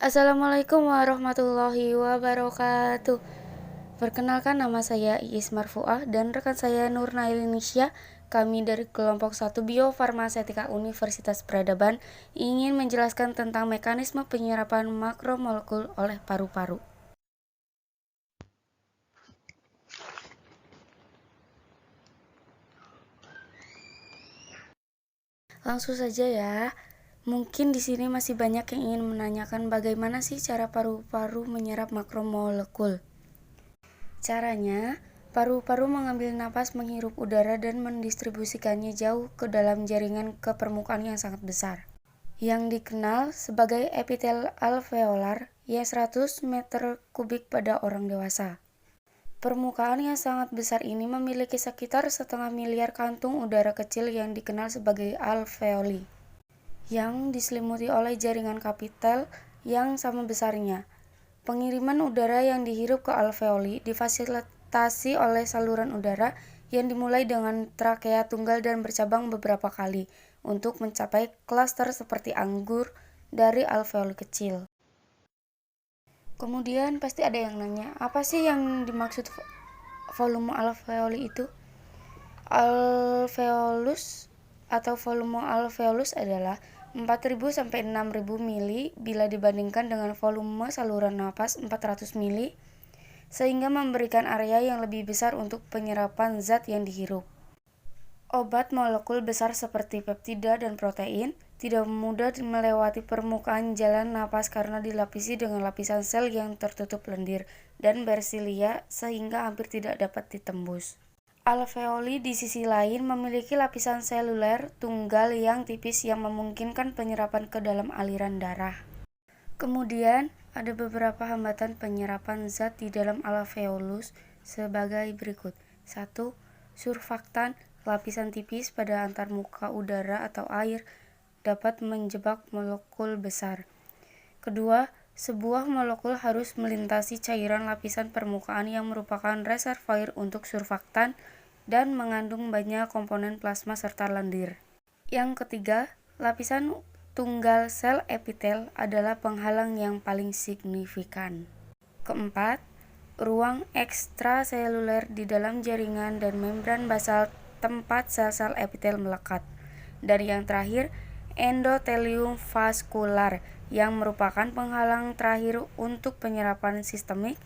Assalamualaikum warahmatullahi wabarakatuh. Perkenalkan, nama saya Iis Marfuah dan rekan saya Nur Nailinisia. Kami dari kelompok 1 Biofarmasetika Universitas Peradaban ingin menjelaskan tentang mekanisme penyerapan makromolekul oleh paru-paru. Langsung saja ya. Mungkin di sini masih banyak yang ingin menanyakan bagaimana sih cara paru-paru menyerap makromolekul. Caranya, paru-paru mengambil napas, menghirup udara dan mendistribusikannya jauh ke dalam jaringan ke permukaan yang sangat besar, yang dikenal sebagai epitel alveolar yang 100 meter kubik pada orang dewasa. Permukaan yang sangat besar ini memiliki sekitar 1,5 miliar kantung udara kecil yang dikenal sebagai alveoli, yang diselimuti oleh jaringan kapital yang sama besarnya. Pengiriman udara yang dihirup ke alveoli difasilitasi oleh saluran udara yang dimulai dengan trakea tunggal dan bercabang beberapa kali untuk mencapai klaster seperti anggur dari alveoli kecil. Kemudian pasti ada yang nanya, apa sih yang dimaksud volume alveoli itu? Alveolus atau volume alveolus adalah 4.000 sampai 6.000 mili bila dibandingkan dengan volume saluran napas 400 mili, sehingga memberikan area yang lebih besar untuk penyerapan zat yang dihirup. Obat molekul besar seperti peptida dan protein tidak mudah melewati permukaan jalan napas karena dilapisi dengan lapisan sel yang tertutup lendir dan bersilia sehingga hampir tidak dapat ditembus. Alveoli di sisi lain memiliki lapisan seluler tunggal yang tipis yang memungkinkan penyerapan ke dalam aliran darah. Kemudian, ada beberapa hambatan penyerapan zat di dalam alveolus sebagai berikut. 1. Surfaktan, lapisan tipis pada antarmuka udara atau air, dapat menjebak molekul besar. Kedua, sebuah molekul harus melintasi cairan lapisan permukaan yang merupakan reservoir untuk surfaktan dan mengandung banyak komponen plasma serta lendir. Yang ketiga, lapisan tunggal sel epitel adalah penghalang yang paling signifikan. Keempat, ruang ekstraseluler di dalam jaringan dan membran basal tempat sel-sel epitel melekat. Dan yang terakhir, endotelium vaskular yang merupakan penghalang terakhir untuk penyerapan sistemik,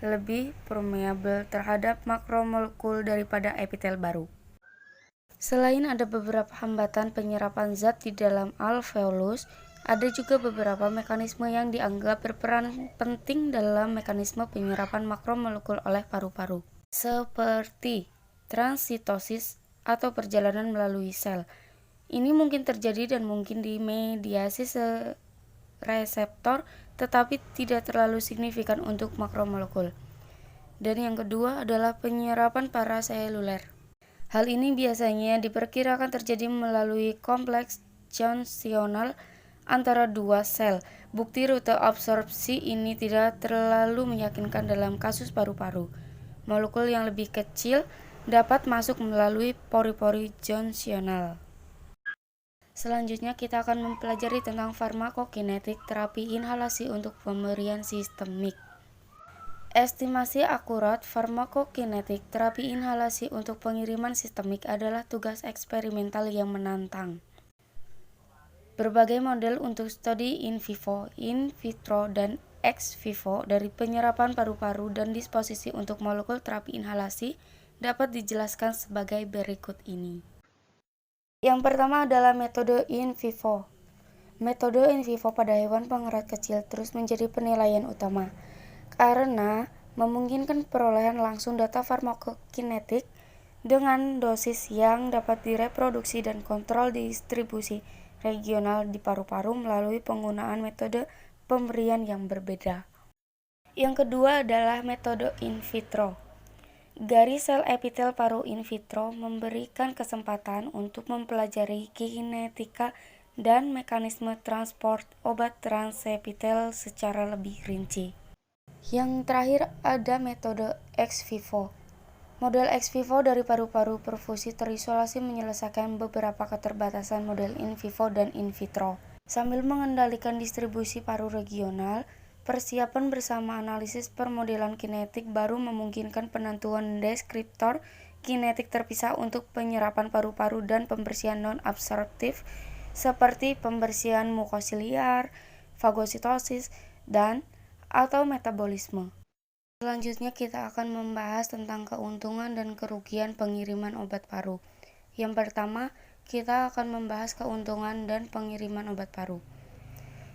lebih permeabel terhadap makromolekul daripada epitel baru. Selain ada beberapa hambatan penyerapan zat di dalam alveolus, ada juga beberapa mekanisme yang dianggap berperan penting dalam mekanisme penyerapan makromolekul oleh paru-paru, seperti transitosis atau perjalanan melalui sel. Ini mungkin terjadi dan mungkin dimediasi reseptor, tetapi tidak terlalu signifikan untuk makromolekul. Dan yang kedua adalah penyerapan paraseluler. Hal ini biasanya diperkirakan terjadi melalui kompleks junctional antara dua sel. Bukti rute absorpsi ini tidak terlalu meyakinkan dalam kasus paru-paru. Molekul yang lebih kecil dapat masuk melalui pori-pori junctional. Selanjutnya kita akan mempelajari tentang farmakokinetik terapi inhalasi untuk pemberian sistemik. Estimasi akurat farmakokinetik terapi inhalasi untuk pengiriman sistemik adalah tugas eksperimental yang menantang. Berbagai model untuk studi in vivo, in vitro, dan ex vivo dari penyerapan paru-paru dan disposisi untuk molekul terapi inhalasi dapat dijelaskan sebagai berikut ini. Yang pertama adalah metode in vivo. Metode in vivo pada hewan pengerat kecil terus menjadi penilaian utama, karena memungkinkan perolehan langsung data farmakokinetik dengan dosis yang dapat direproduksi dan kontrol distribusi regional di paru-paru melalui penggunaan metode pemberian yang berbeda. Yang kedua adalah metode in vitro. Garis sel epitel paru in vitro memberikan kesempatan untuk mempelajari kinetika dan mekanisme transport obat transepitel secara lebih rinci. Yang terakhir ada metode ex vivo. Model ex vivo dari paru-paru perfusi terisolasi menyelesaikan beberapa keterbatasan model in vivo dan in vitro. Sambil mengendalikan distribusi paru regional, persiapan bersama analisis permodelan kinetik baru memungkinkan penentuan deskriptor kinetik terpisah untuk penyerapan paru-paru dan pembersihan non-absorptif seperti pembersihan mukosiliar, fagositosis, dan atau metabolisme. Selanjutnya kita akan membahas tentang keuntungan dan kerugian pengiriman obat paru. Yang pertama, kita akan membahas keuntungan dan pengiriman obat paru.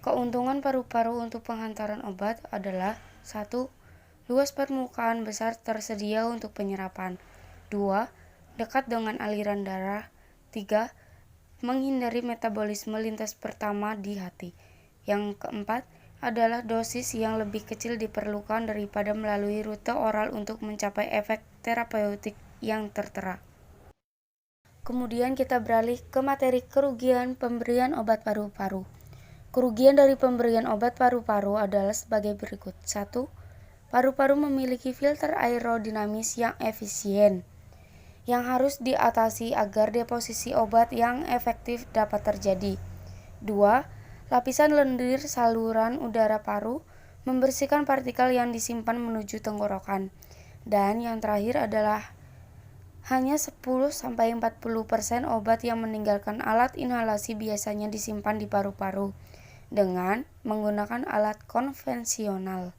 Keuntungan paru-paru untuk penghantaran obat adalah 1. Luas permukaan besar tersedia untuk penyerapan. 2. Dekat dengan aliran darah. 3. Menghindari metabolisme lintas pertama di hati. Yang keempat adalah dosis yang lebih kecil diperlukan daripada melalui rute oral untuk mencapai efek terapeutik yang tertera. Kemudian kita beralih ke materi kerugian pemberian obat paru-paru. Kerugian dari pemberian obat paru-paru adalah sebagai berikut. 1. Paru-paru memiliki filter aerodinamis yang efisien, yang harus diatasi agar deposisi obat yang efektif dapat terjadi. 2. Lapisan lendir saluran udara paru membersihkan partikel yang disimpan menuju tenggorokan. Dan yang terakhir adalah hanya 10-40% obat yang meninggalkan alat inhalasi biasanya disimpan di paru-paru dengan menggunakan alat konvensional.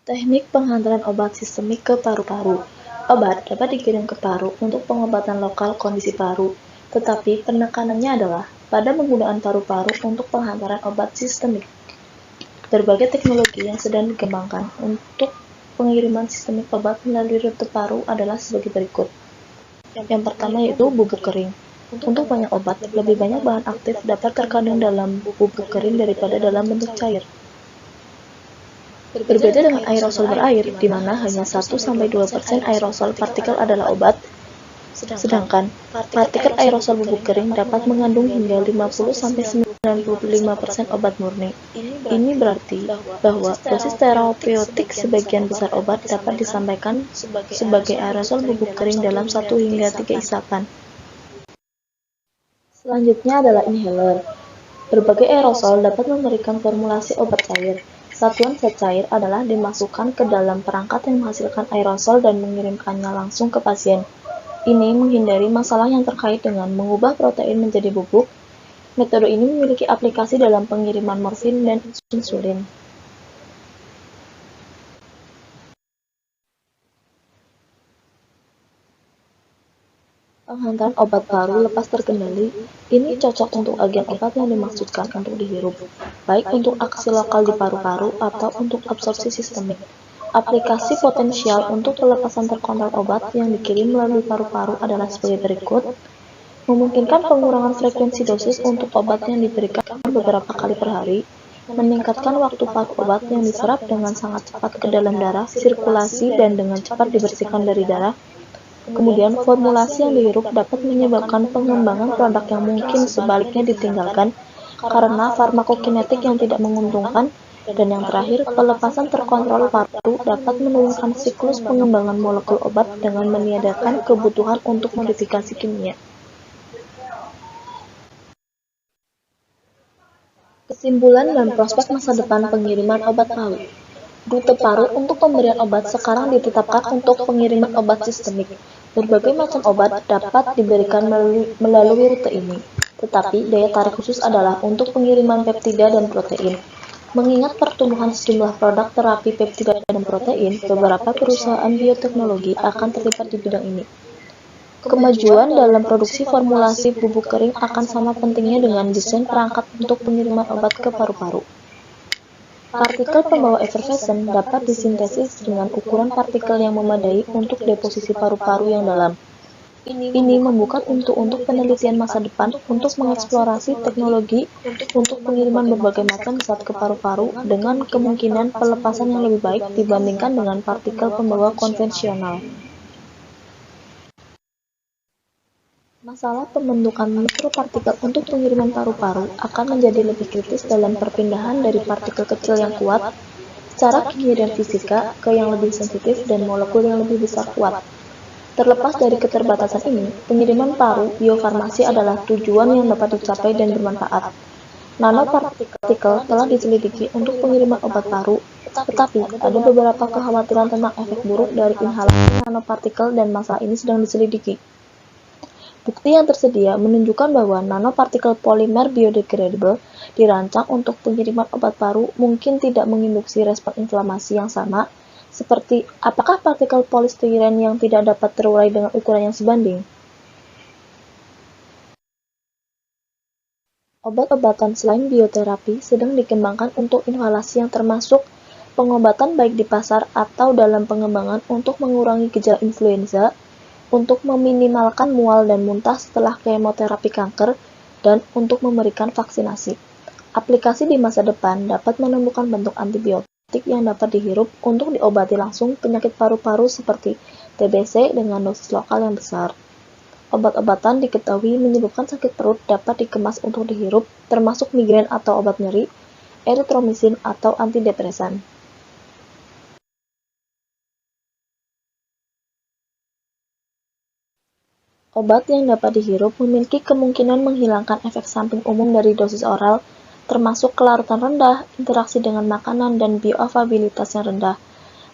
Teknik penghantaran obat sistemik ke paru-paru. Obat dapat dikirim ke paru untuk pengobatan lokal kondisi paru, tetapi penekanannya adalah pada penggunaan paru-paru untuk penghantaran obat sistemik. Berbagai teknologi yang sedang dikembangkan untuk pengiriman sistemik obat melalui rute paru adalah sebagai berikut. Yang pertama yaitu bubuk kering. Untuk banyak obat, lebih banyak bahan aktif dapat terkandung dalam bubuk kering daripada dalam bentuk cair. Berbeda dengan aerosol berair, di mana hanya 1-2% aerosol partikel adalah obat, sedangkan partikel aerosol bubuk kering dapat mengandung hingga 50-95% obat murni. Ini berarti bahwa dosis terapeutik sebagian besar obat dapat disampaikan sebagai aerosol bubuk kering dalam 1-3 isapan. Selanjutnya adalah inhaler. Berbagai aerosol dapat memberikan formulasi obat cair. Satuan zat cair adalah dimasukkan ke dalam perangkat yang menghasilkan aerosol dan mengirimkannya langsung ke pasien. Ini menghindari masalah yang terkait dengan mengubah protein menjadi bubuk. Metode ini memiliki aplikasi dalam pengiriman morfin dan insulin. Penghantaran obat paru lepas terkendali, ini cocok untuk agen obat yang dimaksudkan untuk dihirup, baik untuk aksi lokal di paru-paru atau untuk absorpsi sistemik. Aplikasi potensial untuk pelepasan terkontrol obat yang dikirim melalui paru-paru adalah sebagai berikut. Memungkinkan pengurangan frekuensi dosis untuk obat yang diberikan beberapa kali per hari, meningkatkan waktu paru obat yang diserap dengan sangat cepat ke dalam darah, sirkulasi, dan dengan cepat dibersihkan dari darah. Kemudian, formulasi yang dihirup dapat menyebabkan pengembangan produk yang mungkin sebaliknya ditinggalkan karena farmakokinetik yang tidak menguntungkan. Dan yang terakhir, pelepasan terkontrol paru dapat menurunkan siklus pengembangan molekul obat dengan meniadakan kebutuhan untuk modifikasi kimia. Kesimpulan dan prospek masa depan pengiriman obat paru. Rute paru untuk pemberian obat sekarang ditetapkan untuk pengiriman obat sistemik. Berbagai macam obat dapat diberikan melalui rute ini, tetapi daya tarik khusus adalah untuk pengiriman peptida dan protein. Mengingat pertumbuhan sejumlah produk terapi peptida dan protein, beberapa perusahaan bioteknologi akan terlibat di bidang ini. Kemajuan dalam produksi formulasi bubuk kering akan sama pentingnya dengan desain perangkat untuk pengiriman obat ke paru-paru. Partikel pembawa efervescent dapat disintesis dengan ukuran partikel yang memadai untuk deposisi paru-paru yang dalam. Ini membuka pintu untuk penelitian masa depan untuk mengeksplorasi teknologi untuk pengiriman berbagai macam zat ke paru-paru dengan kemungkinan pelepasan yang lebih baik dibandingkan dengan partikel pembawa konvensional. Masalah pembentukan mikropartikel untuk pengiriman paru-paru akan menjadi lebih kritis dalam perpindahan dari partikel kecil yang kuat secara kimia dan fisika ke yang lebih sensitif dan molekul yang lebih besar kuat. Terlepas dari keterbatasan ini, pengiriman paru biofarmasi adalah tujuan yang dapat dicapai dan bermanfaat. Nanopartikel telah diselidiki untuk pengiriman obat paru, tetapi ada beberapa kekhawatiran tentang efek buruk dari inhalasi nanopartikel dan masalah ini sedang diselidiki. Bukti yang tersedia menunjukkan bahwa nanopartikel polimer biodegradable dirancang untuk pengiriman obat paru mungkin tidak menginduksi respon inflamasi yang sama, seperti apakah partikel polistiren yang tidak dapat terurai dengan ukuran yang sebanding. Obat-obatan selain bioterapi sedang dikembangkan untuk inhalasi yang termasuk pengobatan baik di pasar atau dalam pengembangan untuk mengurangi gejala influenza, untuk meminimalkan mual dan muntah setelah kemoterapi kanker, dan untuk memberikan vaksinasi. Aplikasi di masa depan dapat menemukan bentuk antibiotik yang dapat dihirup untuk diobati langsung penyakit paru-paru seperti TBC dengan dosis lokal yang besar. Obat-obatan diketahui menyebabkan sakit perut dapat dikemas untuk dihirup, termasuk migrain atau obat nyeri, eritromisin atau antidepresan. Obat yang dapat dihirup memiliki kemungkinan menghilangkan efek samping umum dari dosis oral, termasuk kelarutan rendah, interaksi dengan makanan, dan bioavailabilitas yang rendah.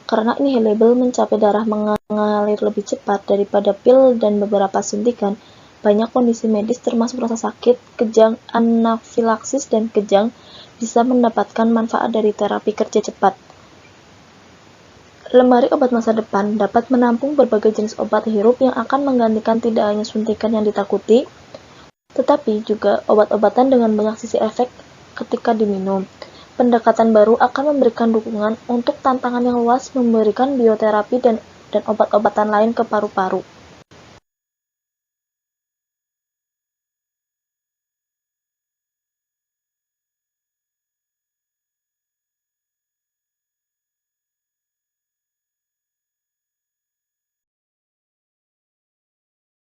Karena inhalable mencapai darah mengalir lebih cepat daripada pil dan beberapa suntikan, banyak kondisi medis termasuk rasa sakit, kejang, anafilaksis, dan kejang bisa mendapatkan manfaat dari terapi kerja cepat. Lemari obat masa depan dapat menampung berbagai jenis obat hirup yang akan menggantikan tidak hanya suntikan yang ditakuti, tetapi juga obat-obatan dengan banyak sisi efek ketika diminum. Pendekatan baru akan memberikan dukungan untuk tantangan yang luas memberikan bioterapi dan obat-obatan lain ke paru-paru.